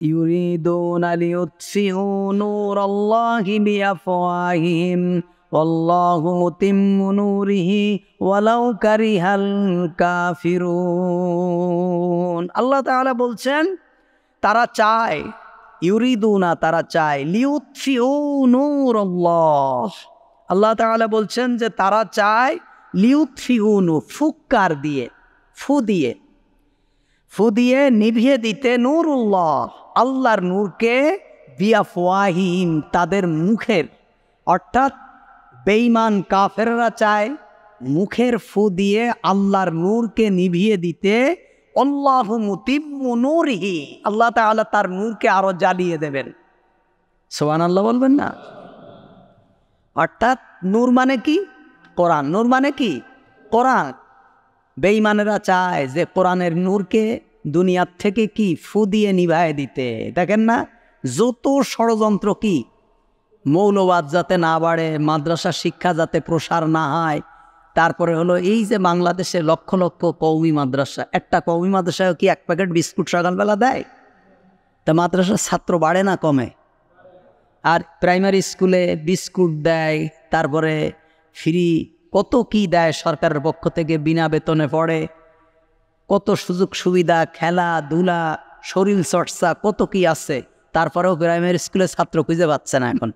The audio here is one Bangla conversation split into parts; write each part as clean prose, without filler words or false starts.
يريدون ليطفئوا نور الله بأفواههم والله متم نوره ولو كره الكافرون। আল্লাহ তাআলা বলছেন তারা চায়, ইউরিদুনা তারা চায়, লিউতফিউ নূরাল্লাহ। আল্লাহ তাআলা বলছেন যে তারা চায় লিউতফিউ ফুৎকার দিয়ে, ফু দিয়ে নিভিয়ে দিতে নূরুল্লাহ আল্লাহর নূরকে বিআফওয়াহিম তাদের মুখের, অর্থাৎ বেঈমান কাফেররা চায় মুখের ফু দিয়ে আল্লাহর নূরকে নিভিয়ে দিতে। আল্লাহু মুতিম্মু নূরিহি আল্লাহ তাআলা তার নূরকে আরো জ্বালিয়ে দেবেন। সুবহানাল্লাহ বলবেন না? অর্থাৎ নূর মানে কি? কোরআন। নূর মানে কি? কোরআন। বেঈমানেরা চায় যে কোরআনের নূরকে দুনিয়ার থেকে কি ফু দিয়ে নিভায়ে দিতে। দেখেন না যত ষড়যন্ত্র, কি মৌলবাদ যাতে না বাড়ে, মাদ্রাসা শিক্ষা যাতে প্রসার না হয়, তারপরে হলো এই যে বাংলাদেশে লক্ষ লক্ষ কওমি মাদ্রাসা, একটা কওমি মাদ্রাসায় কি এক প্যাকেট বিস্কুট সকালবেলা দেয়? তা মাদ্রাসার ছাত্র বাড়ে না কমে? আর প্রাইমারি স্কুলে বিস্কুট দেয়, তারপরে ফ্রি কত কি দেয় সরকারের পক্ষ থেকে, বিনা বেতনে পড়ে, কত সুযোগ সুবিধা, খেলাধুলা, শরীর চর্চা, কত কি আছে। তারপরেও প্রাইমারি স্কুলে ছাত্র খুঁজে পাচ্ছে না এখন।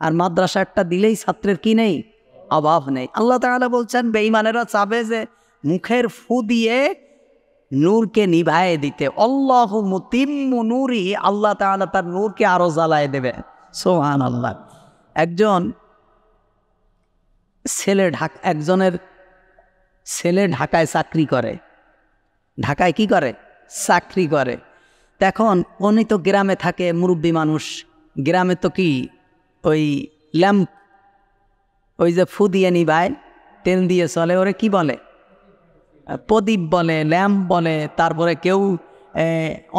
আর মাদ্রাসা একটা দিলেই ছাত্রের কি নেই? অভাব নেই। আল্লাহ তাআলা বলছেন বেঈমানেরা চাবে যে মুখের ফু দিয়ে নূরকে নিভায়ে দিতে। আল্লাহু মুতিম্মু নূরিহি আল্লাহ তাআলা তার নূরকে আরো জ্বালায় দেবে। সুবহানাল্লাহ। একজনের ছেলে ঢাকায় চাকরি করে। ঢাকায় কি করে? চাকরি করে। এখন উনি তো গ্রামে থাকে, মুরব্বী মানুষ। গ্রামে তো কি ওই ল্যাম্প, ওই যে ফু দিয়ে নিভায়, তেল দিয়ে চলে, ওরে কি বলে? প্রদীপ বলে, ল্যাম্প বলে, তারপরে কেউ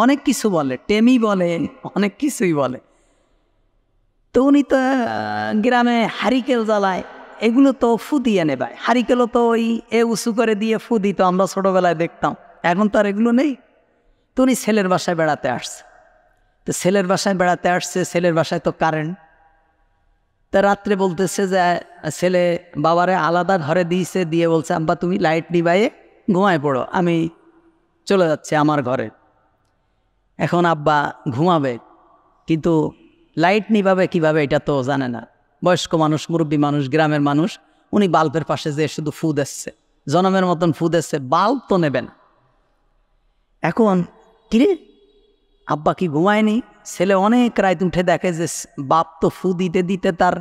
অনেক কিছু বলে, টেমি বলে, অনেক কিছুই বলে। তো উনি তো গ্রামে হারিকেল জ্বালায়, এগুলো তো ফু দিয়ে নেবায়। হারিকেলও তো ওই উঁচু করে দিয়ে ফু দিত, আমরা ছোটবেলায় দেখতাম। এখন তো আর এগুলো নেই। তো উনি ছেলের বাসায় বেড়াতে আসছে। তো ছেলের বাসায় বেড়াতে আসছে, ছেলের বাসায় তো কারেন্ট। তা রাত্রে বলতেছে যে ছেলে বাবারে আলাদা ঘরে দিয়েছে, দিয়ে বলছে আব্বা তুমি লাইট নিবাইয়ে ঘুমায় পড়ো, আমি চলে যাচ্ছি আমার ঘরে। এখন আব্বা ঘুমাবে, কিন্তু লাইট নিভাবে কিভাবে এটা তো জানে না। বয়স্ক মানুষ, মুরব্বী মানুষ, গ্রামের মানুষ। উনি বাল্বের পাশে যে শুধু ফু দিচ্ছে, জনমের মতন ফু দিচ্ছে, বাল্ব তো নেবেন। এখন কিরে আব্বা কি ঘুমায়নি? ছেলে অনেক রাত উঠে দেখে যে বাপ তো ফু দিতে দিতে তার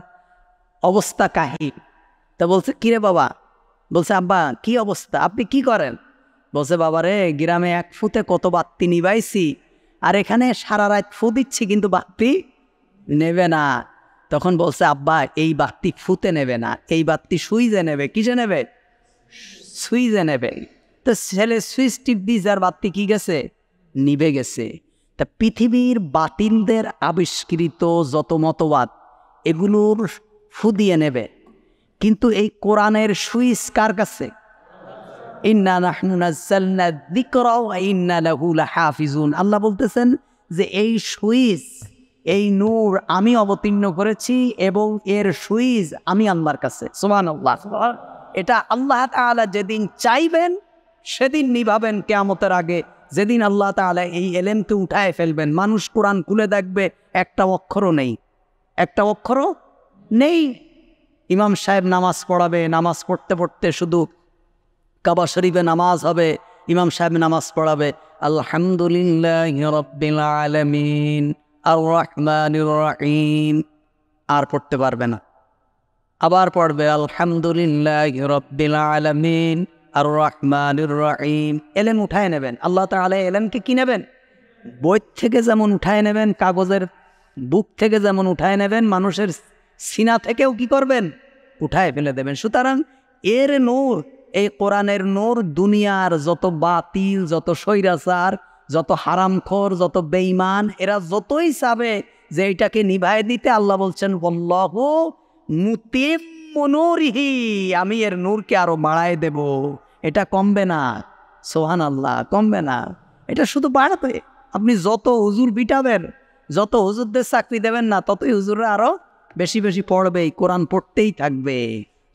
অবস্থা কাহিল। তা বলছে কিরে বাবা? বলছে আব্বা কি অবস্থা, আপনি কি করেন? বলছে বাবা রে, গ্রামে এক ফুতে কত বাতি নিবাইছি, আর এখানে সারা রাত ফু দিচ্ছি কিন্তু বাতি নেবে না। তখন বলছে আব্বা এই বাতি ফুতে নেবে না, এই বাতি সুইজে নেবে। কিসে নেবে? সুইজে নেবে। তো ছেলে সুইচ টিপ দিয়েছে, আর বাতি কি গেছে? নিভে গেছে। তা পৃথিবীর বাতিলদের আবিষ্কৃত যত মতবাদ, এগুলোর ফু দিয়ে নেবে, কিন্তু এই কোরআনের সুইচ কার কাছে? ইন্না নাহনু নাযালনা যিকরা ওয়া ইন্না লাহু লাহাফিজুন। আল্লাহ বলতেছেন যে এই সুইচ, এই নূর আমি অবতীর্ণ করেছি এবং এর সুইচ আমি আল্লাহর কাছে। সুবহানাল্লাহ। এটা আল্লাহ তাআলা যেদিন চাইবেন সেদিন নিভাবেন কিয়ামতের আগে। যেদিন আল্লাহ তাআলা এই এলেমকে উঠায় ফেলবেন, মানুষ কোরআন খুলে দেখবে একটা অক্ষরও নেই, একটা অক্ষরও নেই। ইমাম সাহেব নামাজ পড়াবে, নামাজ পড়তে পড়তে শুধু কাবা শরীফে নামাজ হবে, ইমাম সাহেব নামাজ পড়াবে আলহামদুলিল্লাহি রাব্বিল আলামিন আর রহমানির রহিম, আর পড়তে পারবে না। আবার পড়বে আলহামদুলিল্লাহি রাব্বিল আলামিন আর রহমানির রহিম। এলেম উঠায় নেবেন। আল্লাহ তাআলা এলেমকে কি নেবেন? বই থেকে যেমন উঠায় নেবেন, কাগজের বুক থেকে যেমন উঠায় নেবেন, মানুষের সিনা থেকেও কি করবেন? উঠায় ফেলে দেবেন। সুতরাং এর নূর, এই কোরআনের নূর দুনিয়ার যত বাতিল, যত স্বৈরাচার, যত হারামখোর, যত বেঈমান, এরা যতই চাবে যে এইটাকে নিভায় দিতে, আল্লাহ বলছেন আল্লাহু মুতিম্মু নূরিহি আমি এর নূরকে আরো বাড়ায় দেব। এটা কমবে না। সুবহানাল্লাহ, কমবে না, এটা শুধু বাড়বে। আপনি যত হুজুর পিটাবেন, যত হুজুরদের চাকরি দেবেন না, ততই হুজুররা আরো বেশি বেশি পড়বে, কোরআন পড়তেই থাকবে।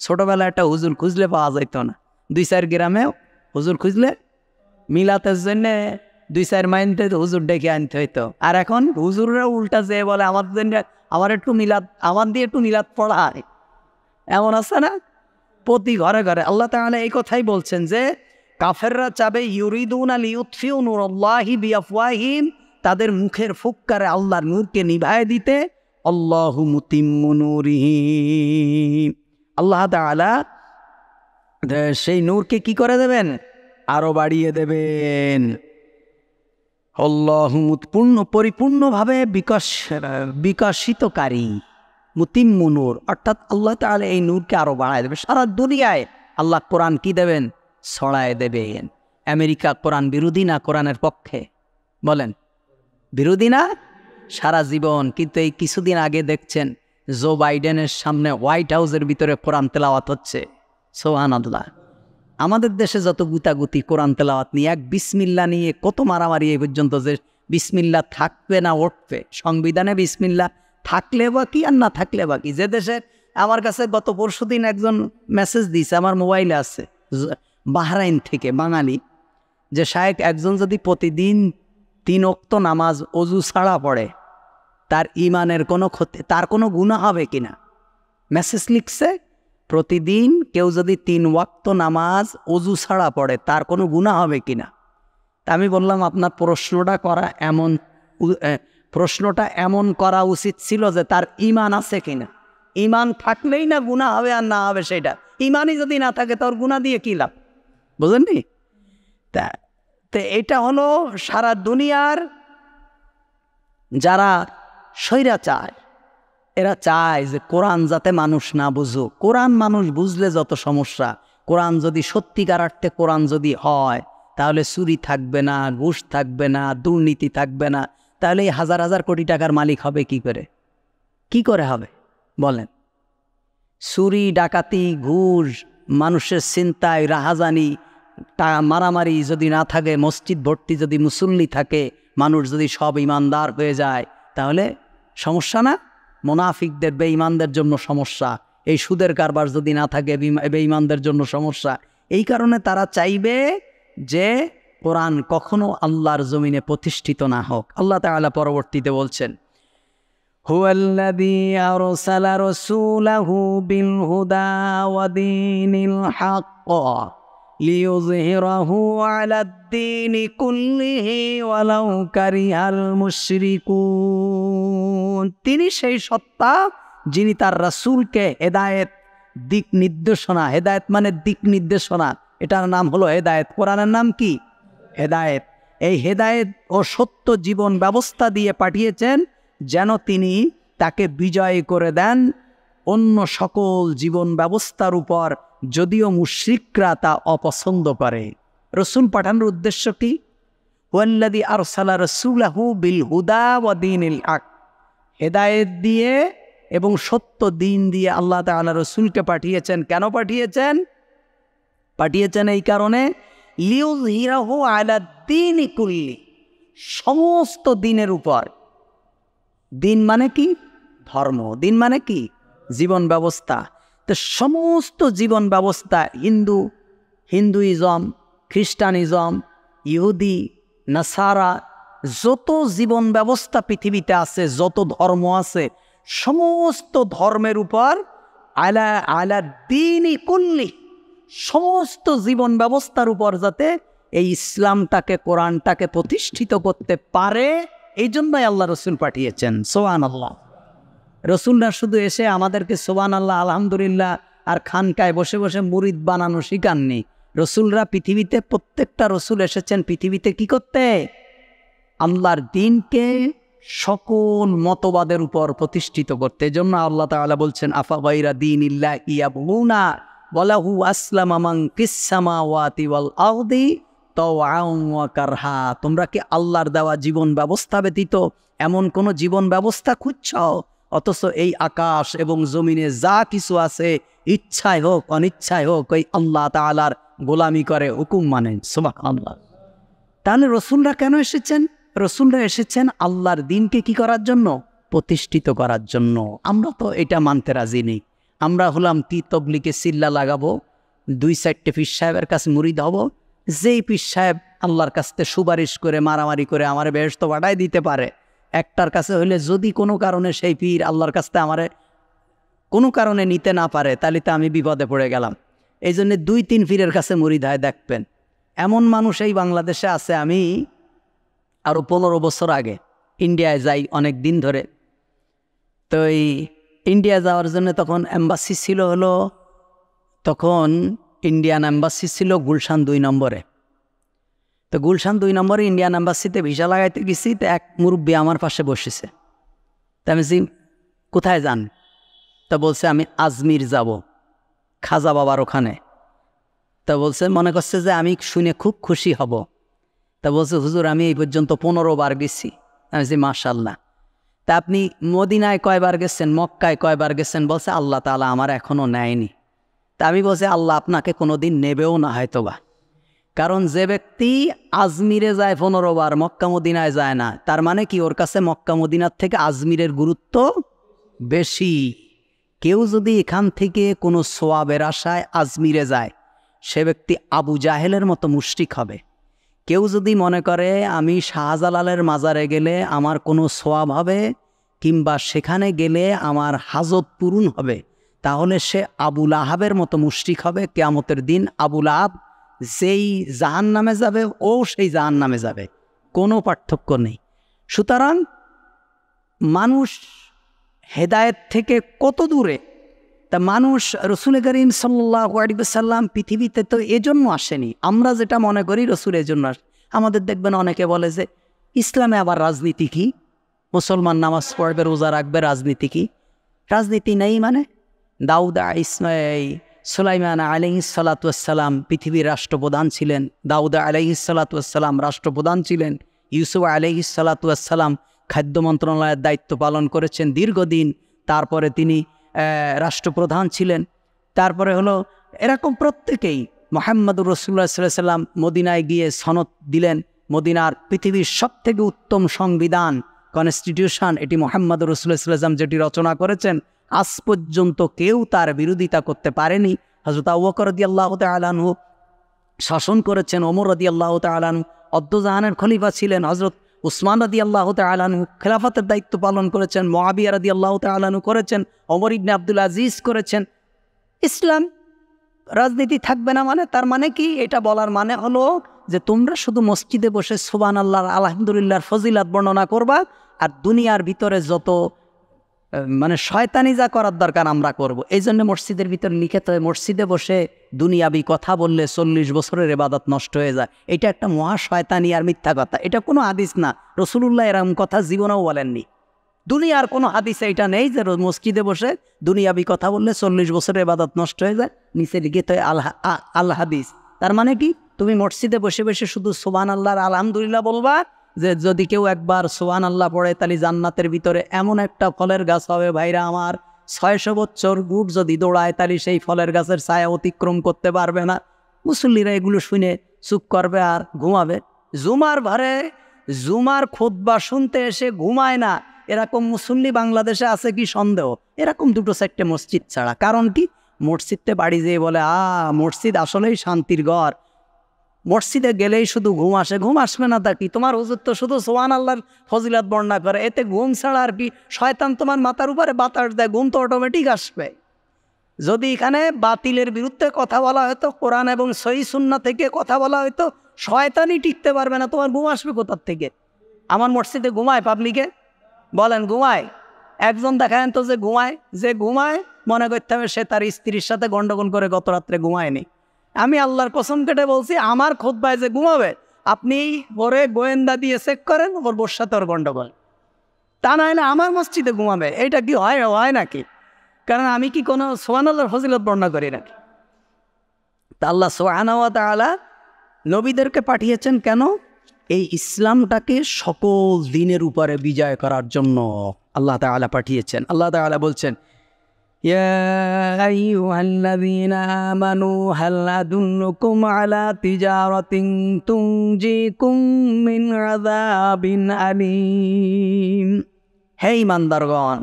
ছোটবেলায় একটা হুজুর খুঁজলে পাওয়া যেত না, 2-4 গ্রামে হুজুর খুঁজলে মিলাতের জন্যে 2-4 মাইলতে হুজুর ডেকে আনতে হইতো। আর এখন হুজুররা উল্টা যেয়ে বলে আমার জন্য আমার একটু মিলাদ, আমার দিয়ে একটু মিলাদ পড়ায়, এমন আছে না? প্রতি ঘরে ঘরে আল্লাহ তাআলা এই কথাই বলছেন যে কাফেররা চাবে ইউরিদুনা লিইউতফিউ নূরাল্লাহি বিআফওয়াহিম, তাদের মুখের ফুৎকারে আল্লাহর নূরকে নিভায়ে দিতে। আল্লাহু মুতিম্মু নূরিহি, আল্লাহ তাআলা সেই নূরকে কি করে দেবেন? আরো বাড়িয়ে দেবেন। আল্লাহু পরিপূর্ণভাবে বিকশিতকারী, মুতিম্মু নূর, অর্থাৎ আল্লাহ তাআলা এই নূরকে আরো বাড়ায় দেবে। সারা দুনিয়ায় আল্লাহ কোরআন কি দেবেন? ছড়ায় দেবেন। আমেরিকা কোরআন বিরোধী না কোরআনের পক্ষে? বলেন, বিরোধী না সারা জীবন। কিন্তু এই কিছুদিন আগে দেখছেন জো বাইডেনের সামনে হোয়াইট হাউসের ভিতরে কোরআন তেলাওয়াত হচ্ছে। সুবহানাল্লাহ। আমাদের দেশে যত গুতাগুতি কোরআন তেলাওয়াত নিয়ে, এক বিসমিল্লা নিয়ে কত মারামারি এই পর্যন্ত, যে বিসমিল্লা থাকবে না উঠবে। সংবিধানে বিসমিল্লা থাকলে বা কি আর না থাকলে বা কি। যে দেশে আমার কাছে গত পরশুদিন একজন মেসেজ দিয়েছে, আমার মোবাইলে আছে, বাহরাইন থেকে বাঙালি, যে শায়েখ একজন যদি প্রতিদিন 3 ওয়াক্ত নামাজ অজু ছাড়া পড়ে, তার ইমানের কোনো ক্ষতি, তার কোনো গুনাহ হবে কিনা। মেসেজ লিখছে, প্রতিদিন কেউ যদি 3 ওয়াক্ত নামাজ অজু ছাড়া পড়ে, তার কোনো গুনাহ হবে কিনা। তা আমি বললাম, আপনার প্রশ্নটা এমন করা উচিত ছিল যে তার ইমান আছে কিনা। ইমান থাকলেই না গুনাহ হবে আর না হবে সেটা। ইমানই যদি না থাকে তোর গুনাহ দিয়ে কি লাভ, বুঝলেননি? তা এটা হলো সারা দুনিয়ার যারা স্বৈরাচার, এরা চায় যে কোরআন যাতে মানুষ না বুঝুক। কোরআন মানুষ বুঝলে যত সমস্যা। কোরআন যদি সত্যিকার অর্থে কোরআন যদি হয়, তাহলে চুরি থাকবে না, ঘুষ থাকবে না, দুর্নীতি থাকবে না। তাহলে এই হাজার হাজার কোটি টাকার মালিক হবে কি করে? কি করে হবে বলেন? চুরি, ডাকাতি, ঘুষ, মানুষের ছিনতাই, রাহাজানি, মারামারি যদি না থাকে, মসজিদ ভর্তি যদি মুসল্লি থাকে, মানুষ যদি সব ইমানদার হয়ে যায়, তাহলে সমস্যা না? মুনাফিকদের, বেঈমানদের জন্য সমস্যা। এই সুদের কারবার যদি না থাকে, বেঈমানদের জন্য সমস্যা। এই কারণে তারা চাইবে যে কোরআন কখনো আল্লাহর জমিনে প্রতিষ্ঠিত না হোক। আল্লাহ তাআলা পরবর্তীতে বলছেন, হুয়াল্লাযী আরসালা রাসূলাহু বিল হুদা ওয়া দীনিল হক লিইয়ুযহিরাহু আলাদ দীনি কুল্লিহি ওয়ালাউ কারিহাল মুশরিকুন। তিনি সেই সত্তা যিনি তার রাসূলকে হেদায়েত, দিক নির্দেশনা, হেদায়েত মানে দিক নির্দেশনা, এটার নাম হলো হেদায়েত। কোরআনের নাম কি? হেদায়েত। এই হেদায়েত ও সত্য জীবন ব্যবস্থা দিয়ে পাঠিয়েছেন যেন তিনি তাকে বিজয় করে দেন অন্য সকল জীবন ব্যবস্থার উপর, যদিও মুশরিকরা তা অপছন্দ করে। রসুল পাঠানোর উদ্দেশ্য কি? হুয়াল্লাযী আরসালা রাসূলাহু বিল হুদা ওয়া দীনিল হক, হেদায়েত দিয়ে এবং সত্য দিন দিয়ে আল্লাহ তাআলা রসুলকে পাঠিয়েছেন। কেন পাঠিয়েছেন? পাঠিয়েছেন এই কারণে, লিইয়ুযহিরাহু আলা দীনি কুল্লি, সমস্ত দিনের উপর। দিন মানে কি? ধর্ম। দিন মানে কি? জীবন ব্যবস্থা। তো সমস্ত জীবন ব্যবস্থা, হিন্দুইজম, খ্রিস্টানিজম, ইহুদি, নাসারা, যত জীবন ব্যবস্থা পৃথিবীতে আছে, যত ধর্ম আছে, সমস্ত ধর্মের উপর আলা দীনি কুল্লি, সমস্ত জীবন ব্যবস্থার উপর যাতে এই ইসলামটাকে, কোরআনটাকে প্রতিষ্ঠিত করতে পারে, এই জন্যই আল্লাহ রসুল পাঠিয়েছেন। সুবহানাল্লাহ। রসুলরা শুধু এসে আমাদেরকে সুবহানাল্লাহ, আলহামদুলিল্লাহ আর খানকায় বসে বসে মুরিদ বানানো শিখাননি। রসুলরা পৃথিবীতে, প্রত্যেকটা রসুল এসেছেন পৃথিবীতে কি করতে? আল্লাহর দ্বীনকে সকল মতবাদের উপর প্রতিষ্ঠিত করতে। এজন্য আল্লাহ তাআলা বলছেন, আফা গায়রা দীনিল্লাহি ইয়াবগুনা ওয়ালাহু আসলামা মান ফিস সামাওয়াতি ওয়াল আরদি তাওআন ওয়া কারহা। তোমরা কি আল্লাহর দেওয়া জীবন ব্যবস্থা ব্যতীত এমন কোন জীবন ব্যবস্থা খুঁজছ? অথচ এই আকাশ এবং জমিনে যা কিছু আছে, ইচ্ছায় হোক অনিচ্ছায় হোক, ওই আল্লাহ তাআলার গোলামি করে, হুকুম মানেন। সুবহানাল্লাহ। তাহলে রসুলরা কেন এসেছেন? রসুলরা এসেছেন আল্লাহর দিনকে কি করার জন্য? প্রতিষ্ঠিত করার জন্য। আমরা তো এটা মানতে রাজি নেই। আমরা হলাম কি তবলিগে সিল্লা লাগাবো, 2-4টে পীর সাহেবের কাছে মুরিদ হব, যেই পীর সাহেব আল্লাহর কাছে সুপারিশ করে মারামারি করে আমার বেহেশত বাড়াই দিতে পারে, একটার কাছে হইলে যদি কোনো কারণে সেই পীর আল্লাহর কাছে আমারে কোনো কারণে নিতে না পারে, তাহলে তো আমি বিপদে পড়ে গেলাম। এই জন্য 2-3 পীরের কাছে মুরিদ হয়। দেখবেন এমন মানুষ এই বাংলাদেশে আছে। আমি আরও 15 বছর আগে ইন্ডিয়ায় যাই অনেক দিন ধরে। তো এই ইন্ডিয়া যাওয়ার জন্য তখন এম্বাসি ছিল হলো, তখন ইন্ডিয়ান এম্বাসি ছিল গুলশান 2 নম্বরে। তো গুলশান 2 নম্বরে ইন্ডিয়ান এম্বাসিতে ভিসা লাগাইতে গেছি। তো এক মুরব্বী আমার পাশে বসেছে। তা আমি কোথায় যান? তা বলছে আমি আজমির যাব, খাজা বাবার ওখানে। তা বলছে মনে করছে যে আমি শুনে খুব খুশি হব। তা বলছে হুজুর আমি এই পর্যন্ত 15 বার গেছি। আমি বলছি মাশাআল্লাহ। তা আপনি মদিনায় কয়বার গেছেন, মক্কায় কয়বার গেছেন? বলছে আল্লাহ তাআলা আমার এখনও নেয়নি। তা আমি বলছি আল্লাহ আপনাকে কোনো দিন নেবেও না হয়তোবা। কারণ যে ব্যক্তি আজমিরে যায় 15 বার, মক্কা মদিনায় যায় না, তার মানে কি ওর কাছে মক্কা মদিনার থেকে আজমিরের গুরুত্ব বেশি। কেউ যদি এখান থেকে কোনো সোয়াবের আশায় আজমিরে যায়, সে ব্যক্তি আবু জাহেলের মতো মুশরিক হবে। কেউ যদি মনে করে আমি শাহজালালের মাজারে গেলে আমার কোনো সোয়াব হবে কিংবা সেখানে গেলে আমার হাজত পূরণ হবে, তাহলে সে আবুল আহাবের মতো মুশরিক হবে। কিয়ামতের দিন আবুল আহাব যেই জাহান্নামে যাবে ও সেই জাহান্নামে যাবে, কোনো পার্থক্য নেই। সুতরাং মানুষ হেদায়েত থেকে কত দূরে। তা মানুষ রসুল করিম সাল্লাল্লাহু আলাইহি ওয়াসাল্লাম পৃথিবীতে তো এজন্য আসেনি। আমরা যেটা মনে করি রসুল এজন্য আসে। আমাদের দেখবেন অনেকে বলে যে ইসলামে আবার রাজনীতি কি? মুসলমান নামাজ পড়বে, রোজা রাখবে, রাজনীতি কি? রাজনীতি নেই মানে? দাউদ সুলাইমান আলাইহিস সালাতু ওয়াস সালাম পৃথিবীর রাষ্ট্রপ্রধান ছিলেন। দাউদ আলাইহিস সালাতু ওয়াস সালাম রাষ্ট্রপ্রধান ছিলেন। ইউসুফ আলাইহিস সালাতু ওয়াস সালাম খাদ্য মন্ত্রণালয়ের দায়িত্ব পালন করেছেন দীর্ঘদিন। তারপরে তিনি রাষ্ট্রপ্রধান ছিলেন। তারপরে হলো এরকম প্রত্যেকেই। মুহাম্মদুর রাসূলুল্লাহ সাল্লাল্লাহু আলাইহি ওয়াসাল্লাম মদিনায় গিয়ে সনদ দিলেন। মদিনার পৃথিবীর সবথেকে উত্তম সংবিধান, কনস্টিটিউশন, এটি মুহাম্মদুর রাসূলুল্লাহ সাল্লাল্লাহু আলাইহি ওয়াসাল্লাম যেটি রচনা করেছেন, আজ পর্যন্ত কেউ তার বিরোধিতা করতে পারেনি। হযরত আবু বকর রাদিয়াল্লাহু তাআলা আনহু শাসন করেছেন, ওমর রাদিয়াল্লাহু তাআলা আনহু অদ্দজাহানের খলিফা ছিলেন, হযরত উসমান রাদিয়াল্লাহু তাআলা আনহু খেলাফতের দায়িত্ব পালন করেছেন, মুআবিয়া রাদিয়াল্লাহু তাআলা আনহু করেছেন, ওমর ইবনে আব্দুল আজিজ করেছেন। ইসলাম রাজনীতি থাকবে না মানে তার মানে কি? এটা বলার মানে হলো যে তোমরা শুধু মসজিদে বসে সুবহানাল্লাহ আলহামদুলিল্লাহর ফজিলত বর্ণনা করবা, আর দুনিয়ার ভিতরে যত মানে শয়তানি যা করার দরকার আমরা করব। এই জন্য মসজিদের ভিতরে নিখেত হয়ে মসজিদে বসে দুনিয়াবি কথা বললে 40 বছরের ইবাদত নষ্ট হয়ে যায়। এটা একটা মহা শয়তানি আর মিথ্যা কথা। এটা কোনো হাদিস না। রাসূলুল্লাহ এরকম কথা জীবনেও বলেননি। দুনিয়ার কোনো হাদিসে এটা নেই যে মসজিদে বসে দুনিয়াবি কথা বললে 40 বছরের ইবাদত নষ্ট হয়ে যায়। নিচে লিখিত হয় আল হাদিস। তার মানে কি? তুমি মসজিদে বসে বসে শুধু সুবহানাল্লাহ আলহামদুলিল্লাহ বলবা, যে যদি কেউ একবার সুবহানাল্লাহ পড়ে তাহলে জান্নাতের ভিতরে এমন একটা ফলের গাছ হবে ভাইরা আমার, 600 বছর উট যদি দৌড়ায় তাহলে সেই ফলের গাছের ছায়া অতিক্রম করতে পারবে না। মুসল্লিরা এগুলো শুনে চুপ করবে আর ঘুমাবে। জুমার খুতবা শুনতে এসে ঘুমায় না এরকম মুসল্লি বাংলাদেশে আছে কি সন্দেহ? এরকম 2-4টে মসজিদ ছাড়া। কারণ কি? মসজিদে বাড়ি যেয়ে বলে মসজিদ আসলেই শান্তির ঘর, মসজিদে গেলেই শুধু ঘুম আসে। ঘুম আসবে না তা কি? তোমার হুজুর তো শুধু সুবহানাল্লাহর ফজিলত বর্ণনা করে, এতে ঘুম ছাড়া আর কি? শয়তান তোমার মাথার উপরে বাতাস দেয়, ঘুম তো অটোমেটিক আসবে। যদি এখানে বাতিলের বিরুদ্ধে কথা বলা হয়তো, কোরআন এবং সহিহ সুন্নাহ থেকে কথা বলা হয়তো, শয়তানই টিকতে পারবে না। তোমার ঘুম আসবে কোথার থেকে? আমার মসজিদে ঘুমায় পাবলিকে? বলেন ঘুমায়? একজন দেখায় তো যে ঘুমায়। যে ঘুমায় মনে করতে হবে সে তার স্ত্রীর সাথে গন্ডগোল করে গত রাত্রে ঘুমায়নি। আমি আল্লাহর কসম কেটে বলছি, আমার খুতবায় যে ঘুমাবে আপনি ওরে গোয়েন্দা দিয়ে চেক করেন, ওর বোর সাথে ওর গন্ডগোল। তা না হলে আমার মসজিদে ঘুমাবে, এইটা কি হয় নাকি? কারণ আমি কি কোনো সুবহানাল্লাহর ফজিলত বর্ণনা করি নাকি? তা আল্লাহ সুবহানাহু ওয়া তাআলা নবীদেরকে পাঠিয়েছেন কেন? এই ইসলামটাকে সকল দিনের উপরে বিজয় করার জন্য আল্লাহ তাআলা পাঠিয়েছেন। আল্লাহ তাআলা বলছেন ইয়া আইয়ুহাল্লাযীনা আমানু হাল আদুল্লুকুম আলা তিজারাতিন তুনজিকুম মিন আযাবিন আলীম। হে ঈমানদারগণ,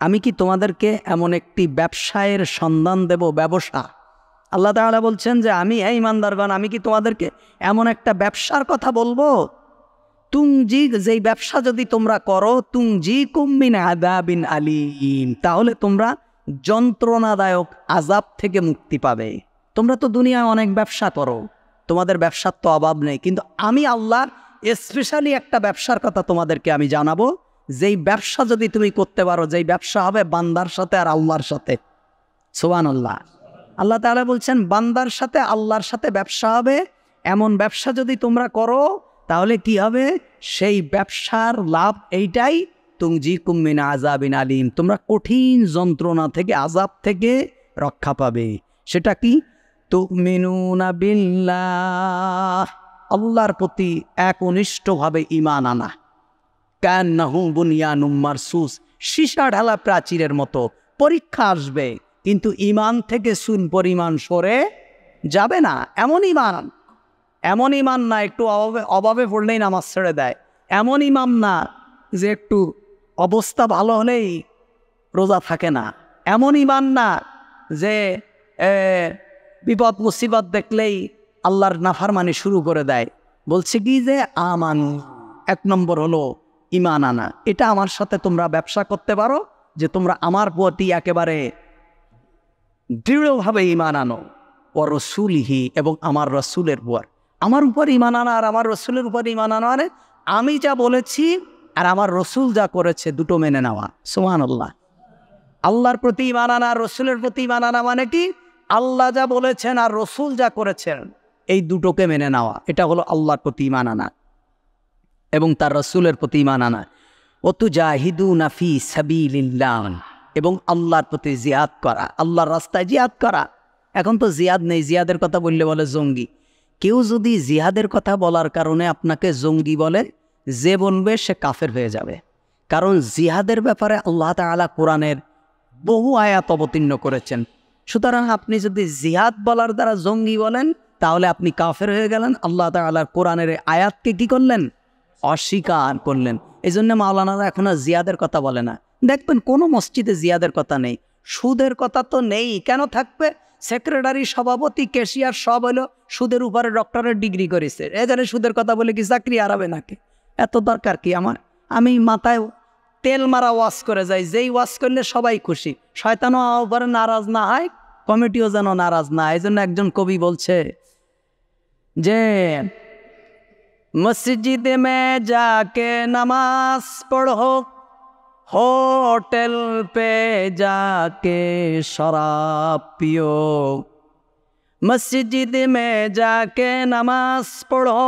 আমি কি তোমাদেরকে এমন একটি ব্যবসায়ের সন্ধান দেব? ব্যবসা, আল্লাহ তাআলা বলছেন যে আমি, হে ঈমানদারগণ, আমি কি তোমাদেরকে এমন একটা ব্যবসার কথা বলবো, তুনজি, যেই ব্যবসা যদি তোমরা করো, তুনজিকুম মিন আযাবিন আলীম, তাহলে তোমরা যন্ত্রণাদায়ক আযাব থেকে মুক্তি পাবে। তোমরা তো দুনিয়ায় অনেক ব্যবসা করো, তোমাদের ব্যবসার তো অভাব নেই, কিন্তু আমি আল্লাহ স্পেশালি একটা ব্যবসার কথা তোমাদেরকে আমি জানাবো, যেই ব্যবসা যদি তুমি করতে পারো, যেই ব্যবসা হবে বান্দার সাথে আর আল্লাহর সাথে। সুবহানাল্লাহ। আল্লাহ তাআলা বলছেন বান্দার সাথে আল্লাহর সাথে ব্যবসা হবে। এমন ব্যবসা যদি তোমরা করো তাহলে কি হবে? সেই ব্যবসার লাভ এইটাই, তুনজিকুম মিন আযাবিন আলীম, তোমরা কঠিন যন্ত্রণা থেকে, আযাব থেকে রক্ষা পাবে। সেটা কি? তুমিনুনা বিল্লাহ, আল্লাহর প্রতি একনিষ্ঠভাবে ঈমান আনা। কান্নাহু বুনিয়ানুম মারসুস, সীসা ঢালা প্রাচীরের মতো। পরীক্ষা আসবে কিন্তু ঈমান থেকে চুল পরিমাণ সরে যাবে না। এমন ঈমান, এমন ঈমান না একটু অভাবে পড়লেই নামাজ ছেড়ে দেয়, এমন ঈমান না যে একটু অবস্থা ভালো হলেই রোজা থাকে না, এমন ঈমান না যে বিপদ মুসিবত দেখলেই আল্লাহর নাফরমানি শুরু করে দেয়। বলছে কি যে আমান, এক নম্বর হলো ঈমান আনা। এটা আমার সাথে তোমরা ব্যবসা করতে পারো যে তোমরা আমার প্রতি একেবারে দৃঢ়ভাবে ঈমান আনো। ও রসুলিহি, এবং আমার রসুলের উপর, আমার উপর ঈমান আনা আর আমার রসুলের উপর ঈমান আনা মানে আমি যা বলেছি আর আমার রসুল যা করেছে দুটো মেনে নেওয়া। সুবহানাল্লাহ। আল্লাহর প্রতি ঈমান আনা আর রসুলের প্রতি ঈমান আনা মানে কি? আল্লাহ যা বলেছেন আর রসুল যা করেছেন এই দুটোকে মেনে নেওয়া, এটা হলো আল্লাহর প্রতি ঈমান আনা এবং তার রসুলের প্রতি ঈমান আনা। ওয়াতুজাহিদুনা ফি সাবিলিল্লাহ, এবং আল্লাহর প্রতি জিহাদ করা, আল্লাহর রাস্তায় জিহাদ করা। এখন তো জিহাদ নেই, জিহাদের কথা বললে বলে জঙ্গি। কেউ যদি জিহাদের কথা বলার কারণে আপনাকে জঙ্গি বলে, যে বলবে সে কাফের হয়ে যাবে। কারণ জিহাদের ব্যাপারে আল্লাহ তাআলা কোরআনের বহু আয়াত অবতীর্ণ করেছেন। সুতরাং আপনি যদি জিহাদ বলার দ্বারা জঙ্গি বলেন তাহলে আপনি কাফের হয়ে গেলেন। আল্লাহ তাআলার কোরআনের আয়াতকে কি করলেন? অস্বীকার করলেন। এই জন্য মাওলানারা এখন আর জিহাদের কথা বলে না। দেখবেন কোনো মসজিদে জিহাদের কথা নেই। সুদের কথা তো নেই, কেন থাকবে? সেক্রেটারি, সভাপতি, ক্যাশিয়ার সব হলো সুদের উপরে ডক্টরের ডিগ্রি করেছে, এখানে সুদের কথা বলে কি চাকরি হারাবে নাকি? এত দরকার কি আমার? আমি মাথায় তেল মারা ওয়াজ করে যাই, যেই ওয়াজ করলে সবাই খুশি, শয়তানও উপরে নারাজ না হয়, কমিটিও যেন নারাজ না। এই জন্য একজন কবি বলছে যে मस्जिद में जाके नमाज पढ़ो, होटल पे जाके शराब पियो। मस्जिद में जाके नमाज पढ़ो,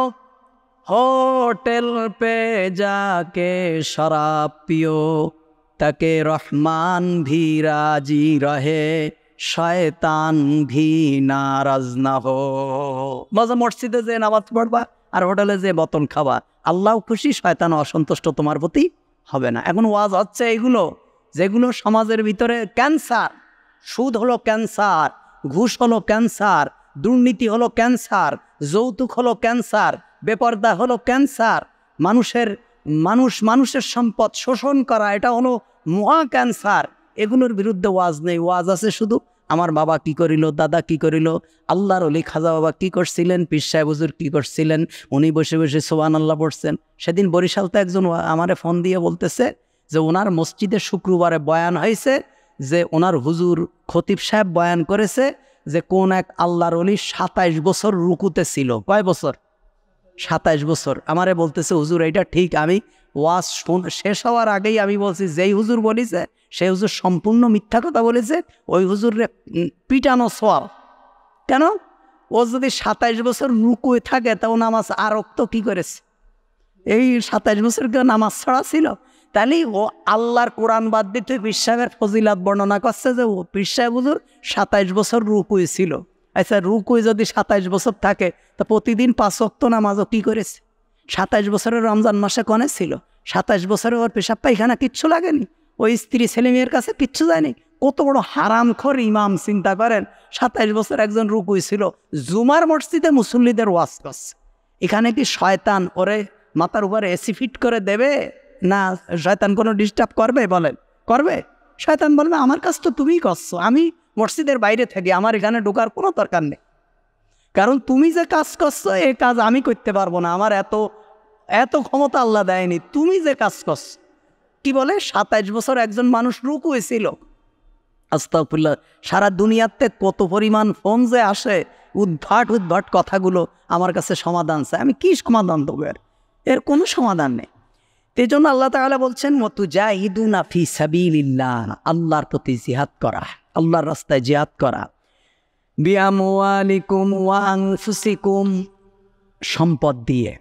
होटल पे जाके शराब पियो, ताकि रहमान भी राजी रहे, शैतान भी नाराज ना हो। मजा मस्जिदे जे नामाज पढ़बा আর হোটেলে যে বোতল খাওয়া, আল্লাহ খুশি, শয়তান অসন্তুষ্ট তোমার প্রতি হবে না। এখন ওয়াজ হচ্ছে এগুলো যেগুলো সমাজের ভিতরে ক্যান্সার। সুদ হলো ক্যান্সার, ঘুষ হলো ক্যান্সার, দুর্নীতি হলো ক্যান্সার, যৌতুক হলো ক্যান্সার, বেপরদা হলো ক্যান্সার, মানুষের সম্পদ শোষণ করা এটা হলো মহা ক্যান্সার। এগুলোর বিরুদ্ধে ওয়াজ নেই। ওয়াজ আছে শুধু আমার বাবা কি করিল, দাদা কি করিল, আল্লাহর ওলি খাজা বাবা কি করছিলেন, পীর সাহেব হুজুর কি করছিলেন, উনি বসে বসে সুবহানাল্লাহ পড়ছেন। সেদিন বরিশালতে একজন আমারে ফোন দিয়ে বলতেছে যে ওনার মসজিদে শুক্রবারে বয়ান হয়েছে, যে ওনার হুজুর খতিব সাহেব বয়ান করেছে যে কোন এক আল্লাহর ওলি 27 বছর রুকুতে ছিল। কয় বছর? 27 বছর। আমারে বলতেছে হুজুর এইটা ঠিক। আমি ওয়াজ শেষ হওয়ার আগেই আমি বলছি যেই হুজুর বলিছে সেই হুজুর সম্পূর্ণ মিথ্যা কথা বলেছে, ওই হুজুরে পিটানো সওয়াব। কেন? ও যদি 27 বছর রুকুয়ে থাকে তা ও নামাজ আর তো কি করেছে? এই 27 বছর কেউ নামাজ ছাড়া ছিল? তাহলে ও আল্লাহর কোরআন বাদ দিতে পীর সাহেবের ফজিলাত বর্ণনা করছে যে ও পীর সাহেব হুজুর 27 বছর রুকুয়ে ছিল। আচ্ছা, রুকুয়ে যদি 27 বছর থাকে তা প্রতিদিন 5 ওয়াক্ত নামাজও কি করেছে? 27 বছরের রমজান মাসে কনে ছিল? 27 বছরে ওর পেশাব পায়খানা কিচ্ছু লাগেনি, ওই স্ত্রী ছেলে মেয়ের কাছে কিচ্ছু যায়নি, কত বড় হারামখোর ইমাম, চিন্তা করেন। 27 বছর একজন রুকুই ছিল, জুমার মসজিদে মুসল্লিদের ওয়াজ করছে। এখানে কি শয়তান ওরে মাথার উপরে এসি ফিট করে দেবে? না শয়তান কোনো ডিস্টার্ব করবে? বলেন করবে? শয়তান বলবে আমার কাজ তো তুমিই করছো, আমি মসজিদের বাইরে থাকি, আমার এখানে ঢোকার কোনো দরকার নেই, কারণ তুমি যে কাজ করছো এই কাজ আমি করতে পারবো না, আমার এত ক্ষমতা আল্লাহ দেয়নি, তুমি যে কাজ করছো। কি বলে 27 বছর একজন মানুষ রুকু হয়েছিল। আস্তাগফিরুল্লাহ। সারা দুনিয়াতে কত পরিমাণ ফোন যে আসে, উদ্ভট কথাগুলো আমার কাছে সমাধান চায়, আমি কি সমাধান দেবো? এর কোনো সমাধান নেই। এই জন্য আল্লাহ তাআলা বলছেন মুজাহিদুনা ফি সাবিলিল্লাহ, আল্লাহর প্রতি জিহাদ করা, আল্লাহর রাস্তায় জিহাদ করা। বিআমওয়ালিকুম ওয়া আনফুসিকুম, সম্পদ দিয়ে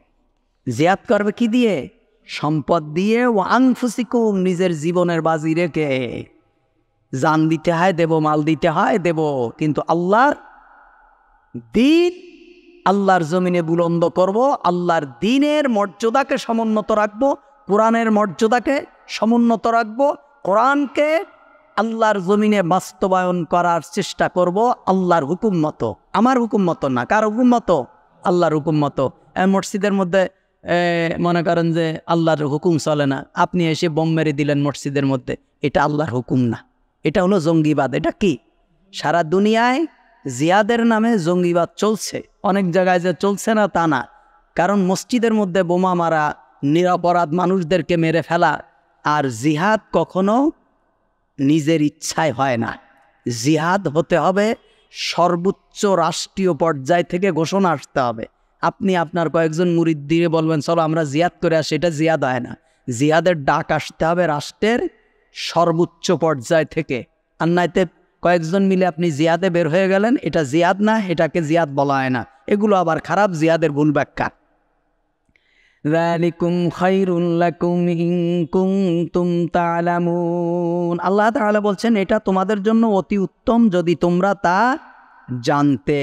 জিহাদ করবে। কি দিয়ে? সম্পদ দিয়ে। ওয়া আনফুসিকুম, নিজের জীবনের বাজি রেখে। জান দিতে হয় দেব, মাল দিতে হয় দেব, কিন্তু আল্লাহর দিন, আল্লাহর জমিনে বুলন্দ করব, আল্লাহর দিনের মর্যাদাকে সমুন্নত রাখবো, কোরআনের মর্যাদাকে সমুন্নত রাখবো, কোরআনকে আল্লাহর জমিনে বাস্তবায়ন করার চেষ্টা করব আল্লাহর হুকুম মতো, আমার হুকুম মতো না। কার হুকুম মতো? আল্লাহর হুকুম মতো। মসজিদের মধ্যে মনে করেন যে আল্লাহর হুকুম চলে না, আপনি এসে বোম মেরে দিলেন মসজিদের মধ্যে, এটা আল্লাহর হুকুম না, এটা হলো জঙ্গিবাদ। এটা কি? সারা দুনিয়ায় জিহাদের নামে জঙ্গিবাদ চলছে, অনেক জায়গায় যে চলছে না তা না, কারণ মসজিদের মধ্যে বোমা মারা, নিরপরাধ মানুষদেরকে মেরে ফেলা। আর জিহাদ কখনো নিজের ইচ্ছায় হয় না, জিহাদ হতে হবে সর্বোচ্চ রাষ্ট্রীয় পর্যায় থেকে ঘোষণা আসতে হবে। আপনি আপনার কয়েকজন মুরিদ দিয়ে বলবেন চলো আমরা জিহাদ করে আসি, এটা জিহাদ হয় না। জিহাদের ডাক আসতে হবে রাষ্ট্রের সর্বোচ্চ পর্যায় থেকে। আর নাইতে কয়েকজন মিলে আপনি জিহাদে বের হয়ে গেলেন, এটা জিহাদ না, এটাকে জিহাদ বলা হয় না, এগুলো আবার খারাপ, জিহাদের ভুল ব্যাখ্যা। যালিকুম খায়রুল লাকুম ইন কুনতুম তা'লামুন, আল্লাহ তাআলা বলছেন এটা তোমাদের জন্য অতি উত্তম যদি তোমরা তা জানতে।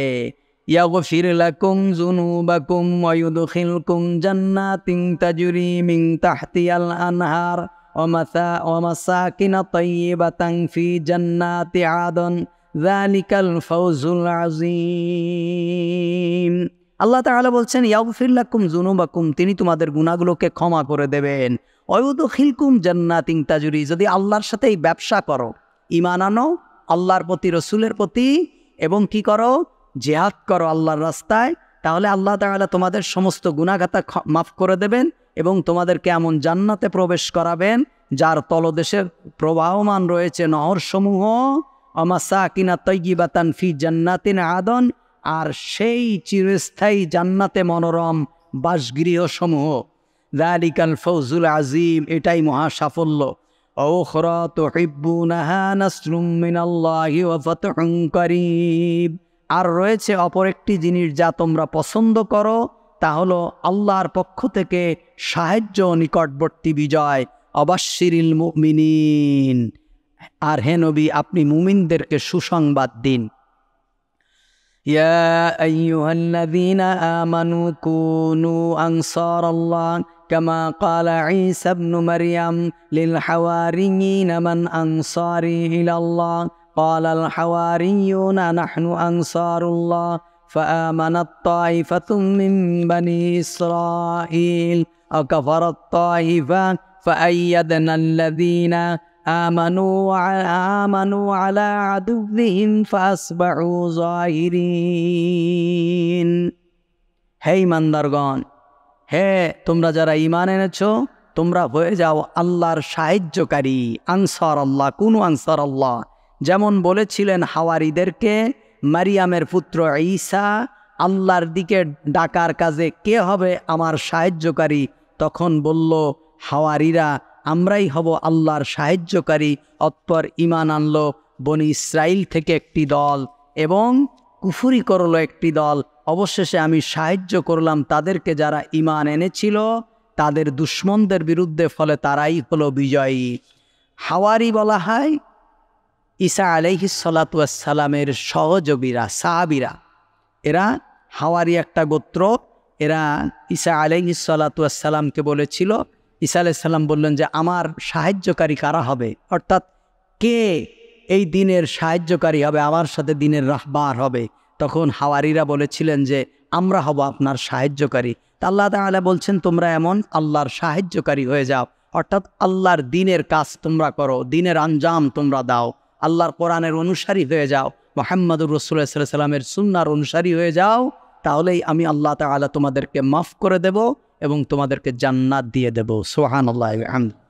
ইয়াগফির লাকুম যুনুবাকুম ওয়া ইউদখিলকুম জান্নাতিন তাজরি মিন তাহতিহাল আনহার ওয়া মাসাকিনা তাইয়্যিবাতান ফি জান্নাতি আদন যালিকাল ফাওজুল আযীম। আল্লাহ তাআলা বলছেন ইয়াগফির লাকুম যুনুবাকুম, তিনি তোমাদের গুনাহগুলোকে ক্ষমা করে দেবেন। ওয়া ইউদখিলকুম জান্নাতিন তাজরি, যদি আল্লাহর সাথে এই ব্যবসা করো, ঈমান আনো আল্লাহর প্রতি, রসুলের প্রতি, এবং কি করো? জিহাদ করো আল্লাহর রাস্তায়, তাহলে আল্লাহ তাআলা তোমাদের সমস্ত গুনাহগাতা মাফ করে দেবেন এবং তোমাদেরকে এমন জান্নাতে প্রবেশ করাবেন যার তলদেশে প্রবাহমান রয়েছে নহরসমূহ। ওয়া মাসাকিনা তাইয়্যিবাতান ফি জান্নাতিন আদন, আর সেই চিরস্থায়ী জান্নাতে মনোরম বাসগৃহসমূহ। যালিকাল ফাওজুল আযীম, এটাই মহা সাফল্য। উখরা তুহিব্বুনাহা নাসরুম মিনাল্লাহি ওয়া ফাতহুন করিব, আর রয়েছে অপর একটি জিনিস যা তোমরা পছন্দ করো, তা হলো আল্লাহর পক্ষ থেকে সাহায্য, নিকটবর্তী বিজয়। অবাশশিরিল মুমিনিন, আর হে নবী আপনি মুমিনদেরকে সুসংবাদ দিন। ইয়া আইয়ুহাল্লাযীনা আমানু কুনু আনসারাল্লাহ কামা ক্বালা ঈসা ইবনু মারইয়াম লিল হাওয়ারিয়িনা মান আনসারি ইলাল্লাহ ক্বালাল হাওয়ারিয়ুনা নাহনু আনসারুল্লাহ ফাআমানাত তাইফাতুম মিন বানি ইসরাঈল ওয়া কাফারাত তাইফা ফাআইয়াদনাল্লাযীনা আমানু আলা আদুওয়িহিম ফাসবাহু যাহিরিন। হে ঈমানদারগণ, হে তোমরা যারা ঈমান এনেছো, তোমরা হয়ে যাও আল্লাহর সাহায্যকারী। আনসার আল্লাহ, কুনু আনসার আল্লাহ, যেমন বলেছিলেন হাওয়ারিদেরকে মারিয়ামের পুত্র ঈসা আল্লাহর দিকে ডাকার কাজে কে হবে আমার সাহায্যকারী, তখন বলল হাওয়ারিরা আমরাই হব আল্লাহর সাহায্যকারী। অতঃপর ঈমান আনলো বনি ইসরাইল থেকে একটি দল এবং কুফরি করলো একটি দল। অবশেষে আমি সাহায্য করলাম তাদেরকে যারা ঈমান এনেছিল তাদের দুশমনদের বিরুদ্ধে, ফলে তারাই হলো বিজয়ী। হাওয়ারি বলা হয় ঈসা আলাইহিস সালাতু ওয়াস সালামের সহযোগীরা, সাহাবীরা। এরা হাওয়ারি একটা গোত্র। এরা ঈসা আলাইহিস সালাতু ওয়াস সালামকে বলেছিল, ঈসা আলাইহিস সালাম বললেন যে আমার সাহায্যকারী কারা হবে, অর্থাৎ কে এই দিনের সাহায্যকারী হবে, আমার সাথে দিনের রাহবার হবে। তখন হাওয়ারিরা বলেছিলেন যে আমরা হব আপনার সাহায্যকারী। তা আল্লাহ তাআলা বলছেন তোমরা এমন আল্লাহর সাহায্যকারী হয়ে যাও, অর্থাৎ আল্লাহর দিনের কাজ তোমরা করো, দিনের আঞ্জাম তোমরা দাও, আল্লাহর কোরআনের অনুসারী হয়ে যাও, মুহাম্মদুর রাসূলুল্লাহ সাল্লাল্লাহু আলাইহি ওয়াসাল্লামের সুন্নাহর অনুসারী হয়ে যাও। তাহলেই আমি আল্লাহ তাআলা তোমাদেরকে মাফ করে দেব এবং তোমাদেরকে জান্নাত দিয়ে দেব। সুবহানাল্লাহি ওয়া বিহামদিহি।